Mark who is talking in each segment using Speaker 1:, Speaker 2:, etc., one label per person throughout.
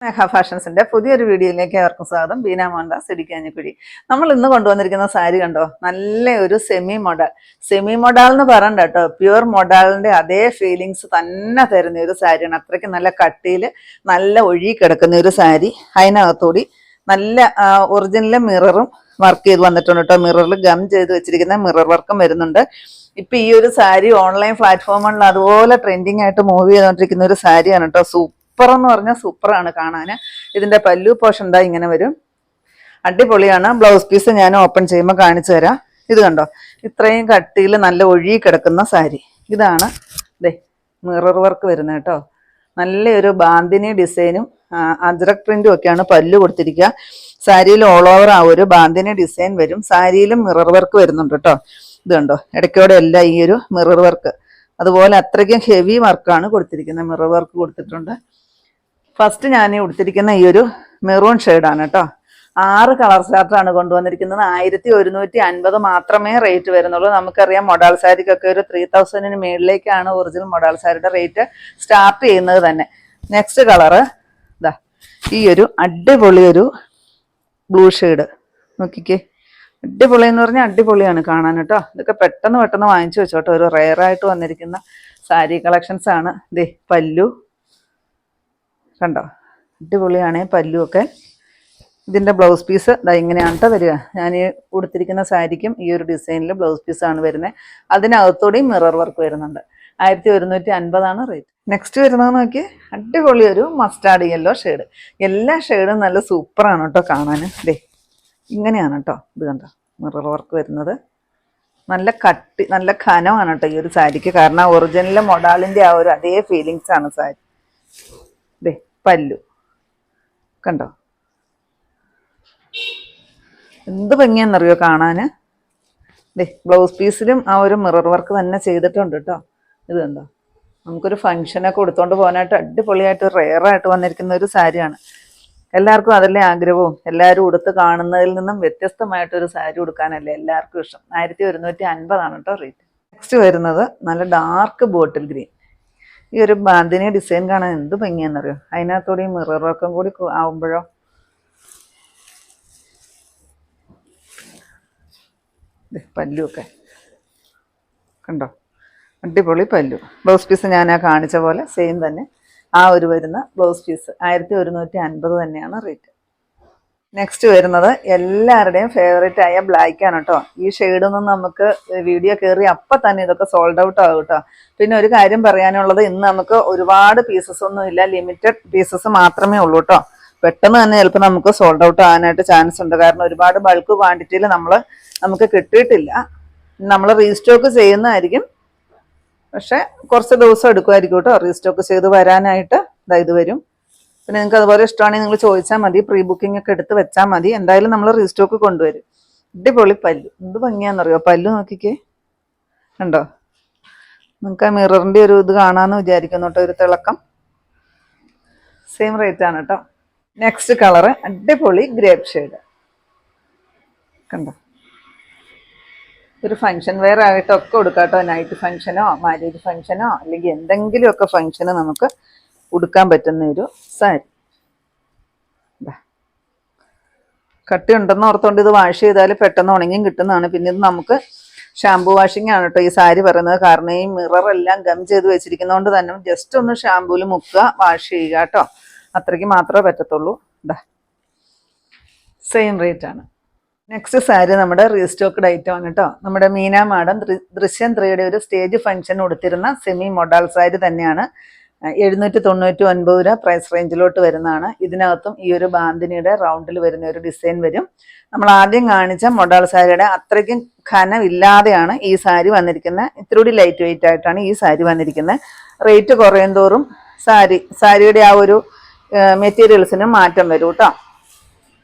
Speaker 1: മേഘ ഫാഷൻസിന്റെ പുതിയൊരു വീഡിയോയിലേക്ക് അവർക്കും സ്വാഗതം. ബീന മോഹൻദാസ് ഇടുക്കിയാഞ്ഞിക്കുഴി. നമ്മൾ ഇന്ന് കൊണ്ടുവന്നിരിക്കുന്ന സാരി കണ്ടോ, നല്ല ഒരു സെമി മൊഡാൾ എന്ന് പറയണ്ട കേട്ടോ, പ്യുവർ മൊഡാളിന്റെ അതേ ഫീലിങ്സ് തന്നെ തരുന്ന ഒരു സാരിയാണ്. അത്രയ്ക്ക് നല്ല കട്ടിയിൽ നല്ല ഒഴുകി കിടക്കുന്ന ഒരു സാരി. അതിനകത്തോടി നല്ല ഒറിജിനൽ മിററും വർക്ക് ചെയ്ത് വന്നിട്ടുണ്ട് കേട്ടോ. മിററിൽ ഗം ചെയ്ത് വെച്ചിരിക്കുന്ന മിറർ വർക്കും വരുന്നുണ്ട്. ഇപ്പൊ ഈ ഒരു സാരി ഓൺലൈൻ പ്ലാറ്റ്ഫോമുകളിൽ അതുപോലെ ട്രെൻഡിങ് ആയിട്ട് മൂവ് ചെയ്തുകൊണ്ടിരിക്കുന്ന ഒരു സാരിയാണ് കേട്ടോ. സൂപ്പർ എന്ന് പറഞ്ഞാൽ സൂപ്പറാണ് കാണാൻ. ഇതിന്റെ പല്ലു പോർഷൻ എന്താ ഇങ്ങനെ വരും, അടിപൊളിയാണ്. ബ്ലൗസ് പീസ് ഞാൻ ഓപ്പൺ ചെയ്യുമ്പോൾ കാണിച്ചു തരാം. ഇത് കണ്ടോ, ഇത്രയും കട്ടിയിൽ നല്ല ഒഴുകി കിടക്കുന്ന സാരി. ഇതാണ് ദേ മിറർ വർക്ക് വരുന്നത് കേട്ടോ. നല്ലൊരു ബാന്തിനി ഡിസൈനും അജ്രക് പ്രിന്റും ഒക്കെയാണ് പല്ലു കൊടുത്തിരിക്കുക. സാരിയിൽ ഓൾ ഓവർ ആ ഒരു ബാന്തിനി ഡിസൈൻ വരും. സാരിയിലും മിറർ വർക്ക് വരുന്നുണ്ട് കേട്ടോ. ഇത് കണ്ടോ, ഇടയ്ക്കോടെ എല്ലാം ഈ ഒരു മിറർ വർക്ക്, അതുപോലെ അത്രയ്ക്കും ഹെവി വർക്കാണ് കൊടുത്തിരിക്കുന്നത്. മിറർ വർക്ക് കൊടുത്തിട്ടുണ്ട്. ഫസ്റ്റ് ഞാൻ കൊടുത്തിരിക്കുന്ന ഈ ഒരു മെറൂൺ ഷെയ്ഡാണ് കേട്ടോ. 6 കളർ ചാർട്ടാണ് കൊണ്ടുവന്നിരിക്കുന്നത്. 1150 മാത്രമേ റേറ്റ് വരുന്നുള്ളൂ. നമുക്കറിയാം മൊഡാൾ സാരിക്കൊക്കെ ഒരു 3000 മേളിലേക്കാണ് ഒറിജിനൽ മൊഡാൾ സാരിയുടെ റേറ്റ് സ്റ്റാർട്ട് ചെയ്യുന്നത് തന്നെ. നെക്സ്റ്റ് കളറ് ഇതാ ഈ ഒരു അടിപൊളി ഒരു ബ്ലൂ ഷെയ്ഡ് നോക്കിക്കേ. അടിപൊളി എന്ന് പറഞ്ഞാൽ അടിപൊളിയാണ് കാണാൻ കേട്ടോ. ഇതൊക്കെ പെട്ടെന്ന് വാങ്ങിച്ചു വെച്ചോട്ടോ. ഒരു റെയറായിട്ട് വന്നിരിക്കുന്ന സാരി കളക്ഷൻസ് ആണ്. ദേ പല്ലു കണ്ടോ, അടിപൊളിയാണ് പല്ലു ഒക്കെ. ഇതിൻ്റെ ബ്ലൗസ് പീസ് ഇതാ ഇങ്ങനെയാണ് കേട്ടോ വരിക. ഞാൻ ഈ ഉടുത്തിരിക്കുന്ന സാരിക്കും ഈ ഒരു ഡിസൈനിൽ ബ്ലൗസ് പീസാണ് വരുന്നത്. അതിനകത്തോടെയും മിറർ വർക്ക് വരുന്നുണ്ട്. 1150 റേറ്റ്. നെക്സ്റ്റ് വരുന്നത് നോക്കി, അടിപൊളി ഒരു മസ്റ്റാർഡ് യെല്ലോ ഷെയ്ഡ്. എല്ലാ ഷെയ്ഡും നല്ല സൂപ്പറാണ് കേട്ടോ കാണാൻ. ദേ ഇങ്ങനെയാണ് കേട്ടോ. ഇത് കണ്ടോ, മിറർ വർക്ക് വരുന്നത്. നല്ല കട്ടി നല്ല ഘനമാണ് കേട്ടോ ഈ ഒരു സാരിക്ക്. കാരണം ഒറിജിനൽ മൊഡാളിൻ്റെ ആ ഒരു അതേ ഫീലിങ്സ് ആണ് സാരി. ദേ പല്ലു കണ്ടോ, എന്ത് ഭംഗിയാണെന്നറിയോ കാണാൻ. ദേ ബ്ലൗസ് പീസിലും ആ ഒരു മിറർ വർക്ക് തന്നെ ചെയ്തിട്ടുണ്ട് കേട്ടോ. ഇത് കണ്ടോ, നമുക്കൊരു ഫംഗ്ഷനൊക്കെ കൊടുത്തോണ്ട് പോകാനായിട്ട് അടിപൊളിയായിട്ട് റെയറായിട്ട് വന്നിരിക്കുന്ന ഒരു സാരിയാണ്. എല്ലാവർക്കും അതല്ലേ ആഗ്രഹവും. എല്ലാവരും ഉടുത്ത് കാണുന്നതിൽ നിന്നും വ്യത്യസ്തമായിട്ടൊരു സാരി ഉടുക്കാനല്ലേ എല്ലാവർക്കും ഇഷ്ടം. 1150 കേട്ടോ റേറ്റ്. നെക്സ്റ്റ് വരുന്നത് നല്ല ഡാർക്ക് ബോട്ടിൽ ഗ്രീൻ. ഈ ഒരു ബാന്തിനി ഡിസൈൻ കാണാൻ എന്ത് ഭംഗിയാണെന്നറിയോ. അതിനകത്തോടെ ഈ മിറർ വർക്കും കൂടി ആവുമ്പോഴോ പല്ലുമൊക്കെ കണ്ടോ, അടിപൊളി പല്ലു. ബ്ലൗസ് പീസ് ഞാൻ കാണിച്ച പോലെ സെയിം തന്നെ ആ ഒരു വരുന്ന ബ്ലൗസ് പീസ്. 1150 തന്നെയാണ് റേറ്റ്. നെക്സ്റ്റ് വരുന്നത് എല്ലാവരുടെയും ഫേവറേറ്റ് ആയ ബ്ലാക്ക് ആണ് കേട്ടോ. ഈ ഷെയ്ഡൊന്നും നമുക്ക് വീഡിയോ കയറി അപ്പം തന്നെ ഇതൊക്കെ സോൾഡ് ഔട്ട് ആകും കേട്ടോ. പിന്നെ ഒരു കാര്യം പറയാനുള്ളത്, ഇന്ന് നമുക്ക് ഒരുപാട് പീസസ് ഒന്നും ഇല്ല, ലിമിറ്റഡ് പീസസ് മാത്രമേ ഉള്ളൂ കേട്ടോ. പെട്ടെന്ന് തന്നെ ചിലപ്പോൾ നമുക്ക് സോൾഡ് ഔട്ട് ആകാനായിട്ട് ചാൻസ് ഉണ്ട്. കാരണം ഒരുപാട് ബൾക്ക് ക്വാണ്ടിറ്റിയിൽ നമുക്ക് കിട്ടിയിട്ടില്ല. നമ്മൾ റീസ്റ്റോക്ക് ചെയ്യുന്നതായിരിക്കും, പക്ഷെ കുറച്ച് ദിവസം എടുക്കുമായിരിക്കും കേട്ടോ റീസ്റ്റോക്ക് ചെയ്ത് വരാനായിട്ട്. ഇത് വരും. പിന്നെ നിങ്ങൾക്ക് അതുപോലെ ഇഷ്ടമാണെങ്കിൽ നിങ്ങൾ ചോദിച്ചാൽ മതി, പ്രീ ബുക്കിംഗ് ഒക്കെ എടുത്ത് വെച്ചാൽ മതി. എന്തായാലും നമ്മൾ റീസ്റ്റോക്ക് കൊണ്ടുവരും. അടിപൊളി പല്ലു, എന്ത് ഭംഗിയാണെന്നറിയോ പല്ലു നോക്കിക്കേ. കണ്ടോ, നിങ്ങൾക്ക് ആ മിററിൻ്റെ ഒരു ഇത് കാണാമെന്ന് വിചാരിക്കുന്നു കേട്ടോ, ഒരു തിളക്കം. സെയിം റേറ്റ് ആണ് കേട്ടോ. നെക്സ്റ്റ് കളറ് അടിപൊളി ഗ്രേപ്പ് ഷെയ്ഡ് കണ്ടോ. ഒരു ഫംഗ്ഷൻ വെയർ ആയിട്ടൊക്കെ കൊടുക്കാം കേട്ടോ. നൈറ്റ് ഫംഗ്ഷനോ മാരേജ് ഫംഗ്ഷനോ അല്ലെങ്കിൽ എന്തെങ്കിലുമൊക്കെ ഫംഗ്ഷന് നമുക്ക് ഉടുക്കാൻ പറ്റുന്ന ഒരു സാരി. കട്ടി ഉണ്ടെന്ന് ഓർത്തുകൊണ്ട് ഇത് വാഷ് ചെയ്താൽ പെട്ടെന്ന് ഉണങ്ങിയും കിട്ടുന്നതാണ്. പിന്നെ ഇത് നമുക്ക് ഷാമ്പു വാഷിംഗ് ആണ് കേട്ടോ ഈ സാരി പറയുന്നത്. കാരണം ഈ മിററെല്ലാം ഗം ചെയ്ത് വെച്ചിരിക്കുന്നതുകൊണ്ട് തന്നെ ജസ്റ്റ് ഒന്ന് ഷാമ്പൂവിൽ മുക്കുക, വാഷ് ചെയ്യുക കേട്ടോ. അത്രയ്ക്ക് മാത്രമേ പറ്റത്തുള്ളൂ. സെയിം റേറ്റ് ആണ്. നെക്സ്റ്റ് സാരി നമ്മുടെ റീസ്റ്റോക്ക്ഡ് ഐറ്റം ആണ് കേട്ടോ. നമ്മുടെ മീന മാഡം ദൃശ്യം 3യുടെ ഒരു സ്റ്റേജ് ഫംഗ്ഷൻ കൊടുത്തിരുന്ന സെമി മൊഡാൾ സാരി തന്നെയാണ്. 799 രൂപ പ്രൈസ് റേഞ്ചിലോട്ട് വരുന്നതാണ്. ഇതിനകത്തും ഈ ഒരു ബാന്തിനിയുടെ റൗണ്ടിൽ വരുന്ന ഒരു ഡിസൈൻ വരും. നമ്മൾ ആദ്യം കാണിച്ച മൊഡാൾ സാരിയുടെ അത്രയ്ക്കും ഘനമില്ലാതെയാണ് ഈ സാരി വന്നിരിക്കുന്നത്. ഇത്തിരി ലൈറ്റ് വെയിറ്റ് ആയിട്ടാണ് ഈ സാരി വന്നിരിക്കുന്നത്. റേറ്റ് കുറയും തോറും സാരിയുടെ ആ ഒരു മെറ്റീരിയൽസിന് മാറ്റം വരും കേട്ടോ.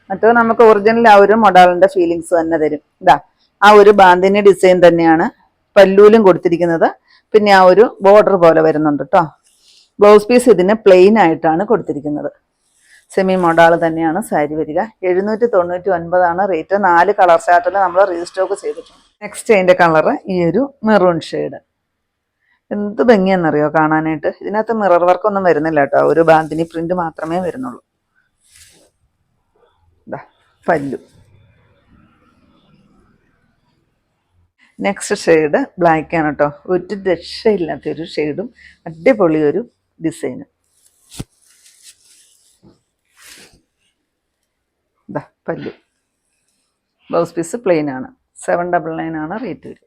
Speaker 1: മറ്റോ നമുക്ക് ഒറിജിനൽ ആ ഒരു മൊഡാളിന്റെ ഫീലിങ്സ് തന്നെ തരും. ആ ഒരു ബാന്തിനി ഡിസൈൻ തന്നെയാണ് പല്ലൂലും കൊടുത്തിരിക്കുന്നത്. പിന്നെ ആ ഒരു ബോർഡർ പോലെ വരുന്നുണ്ട് കേട്ടോ. ബ്ലൗസ് പീസ് ഇതിന് പ്ലെയിൻ ആയിട്ടാണ് കൊടുത്തിരിക്കുന്നത്. സെമി മൊഡാൾ തന്നെയാണ് സാരി വരിക. 799 റേറ്റ്. 4 കളർ ചാർട്ടിൽ നമ്മൾ റീസ്റ്റോക്ക് ചെയ്തിട്ടുണ്ട്. നെക്സ്റ്റ് അതിൻ്റെ കളറ് ഈ ഒരു മെറൂൺ ഷെയ്ഡ്. എന്ത് ഭംഗിയാണെന്നറിയോ കാണാനായിട്ട്. ഇതിനകത്ത് മിറർ വർക്കൊന്നും വരുന്നില്ല കേട്ടോ, ഒരു ബാന്തിനി പ്രിന്റ് മാത്രമേ വരുന്നുള്ളൂ. പല്ലു. നെക്സ്റ്റ് ഷെയ്ഡ് ബ്ലാക്ക് ആണ് കേട്ടോ. ഒരു രക്ഷയില്ലാത്തൊരു ഷെയ്ഡും അടിപൊളി ഒരു ഡിസൈനും. ഇതാ പല്ലു. ബ്ലൗസ് പീസ് പ്ലെയിൻ ആണ്. 799 ആണ് റേറ്റ് വരും.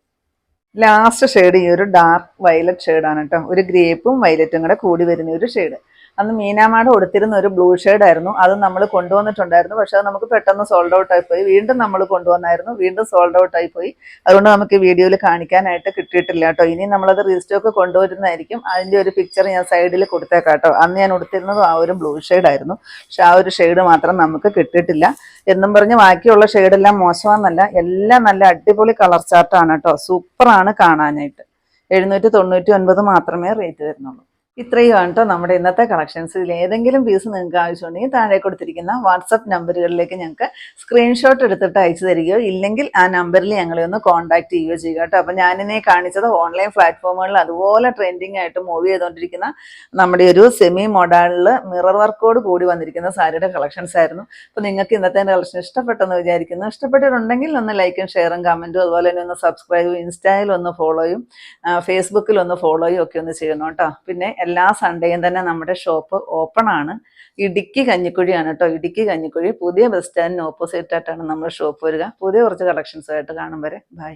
Speaker 1: ലാസ്റ്റ് ഷെയ്ഡ് ഈ ഒരു ഡാർക്ക് വയലറ്റ് ഷെയ്ഡാണ് കേട്ടോ. ഒരു ഗ്രേപ്പും വയലറ്റും കൂടെ കൂടി വരുന്ന ഒരു ഷെയ്ഡ്. അന്ന് മീനാമാട് കൊടുത്തിരുന്ന ഒരു ബ്ലൂ ഷെയ്ഡ് ആയിരുന്നു. അത് നമ്മൾ കൊണ്ടുവന്നിട്ടുണ്ടായിരുന്നു. പക്ഷെ അത് നമുക്ക് പെട്ടെന്ന് സോൾഡ് ഔട്ട് ആയിപ്പോയി. വീണ്ടും നമ്മൾ കൊണ്ടുവന്നായിരുന്നു. വീണ്ടും സോൾഡ് ഔട്ട് ആയിപ്പോയി. അതുകൊണ്ട് നമുക്ക് ഈ വീഡിയോയിൽ കാണിക്കാനായിട്ട് കിട്ടിയിട്ടില്ല കേട്ടോ. ഇനി നമ്മളത് റീസ്റ്റോക്ക് കൊണ്ടുവരുന്നതായിരിക്കും. അതിൻ്റെ ഒരു പിക്ചർ ഞാൻ സൈഡിൽ കൊടുത്തേക്കാം കേട്ടോ. അന്ന് ഞാൻ കൊടുത്തിരുന്നത് ആ ഒരു ബ്ലൂ ഷെയ്ഡായിരുന്നു. പക്ഷെ ആ ഒരു ഷെയ്ഡ് മാത്രം നമുക്ക് കിട്ടിയിട്ടില്ല. എന്നും പറഞ്ഞ് ബാക്കിയുള്ള ഷെയ്ഡെല്ലാം മോശമാണെന്നല്ല, എല്ലാം നല്ല അടിപൊളി കളർ ചാർട്ടാണ് കേട്ടോ. സൂപ്പറാണ് കാണാനായിട്ട്. 799 മാത്രമേ റേറ്റ് വരുന്നുള്ളൂ. ഇത്രയുമാണ് കേട്ടോ നമ്മുടെ ഇന്നത്തെ കളക്ഷൻസ്. ഇതിൽ ഏതെങ്കിലും പീസ് നിങ്ങൾക്ക് ആവശ്യമുണ്ടെങ്കിൽ താഴെ കൊടുത്തിരിക്കുന്ന വാട്സപ്പ് നമ്പറുകളിലേക്ക് ഞങ്ങൾക്ക് സ്ക്രീൻഷോട്ട് എടുത്തിട്ട് അയച്ചു തരികയോ ഇല്ലെങ്കിൽ ആ നമ്പറിൽ ഞങ്ങളെ ഒന്ന് കോൺടാക്ട് ചെയ്യുകയോ ചെയ്യുക കേട്ടോ. അപ്പം ഞാനിന്നെ കാണിച്ചത് ഓൺലൈൻ പ്ലാറ്റ്ഫോമുകളിൽ അതുപോലെ ട്രെൻഡിങ് ആയിട്ട് മൂവ് ചെയ്തുകൊണ്ടിരിക്കുന്ന നമ്മുടെ ഒരു സെമി മോഡലിൽ മിറർ വർക്കോട് കൂടി വന്നിരിക്കുന്ന സാരിയുടെ കളക്ഷൻസ് ആയിരുന്നു. അപ്പോൾ നിങ്ങൾക്ക് ഇന്നത്തെ കളക്ഷൻ ഇഷ്ടപ്പെട്ടെന്ന് വിചാരിക്കുന്നു. ഇഷ്ടപ്പെട്ടിട്ടുണ്ടെങ്കിൽ ഒന്ന് ലൈക്കും ഷെയറും കമൻറ്റും അതുപോലെ തന്നെ ഒന്ന് സബ്സ്ക്രൈബും ഇൻസ്റ്റയിൽ ഒന്ന് ഫോളോയും ഫേസ്ബുക്കിൽ ഒന്ന് ഫോളോയും ഒക്കെ ഒന്ന് ചെയ്യണം കേട്ടോ. പിന്നെ എല്ലാ സൺഡേയും തന്നെ നമ്മുടെ ഷോപ്പ് ഓപ്പൺ ആണ്. ഇടുക്കി കഞ്ഞിക്കുഴിയാണ് കേട്ടോ. ഇടുക്കി കഞ്ഞിക്കുഴി പുതിയ ബസ് സ്റ്റാൻഡിന് ഓപ്പോസിറ്റ് ആയിട്ടാണ് നമ്മുടെ ഷോപ്പ് വരിക. പുതിയ കുറച്ച് കളക്ഷൻസുമായിട്ട് കാണും വരെ ബൈ.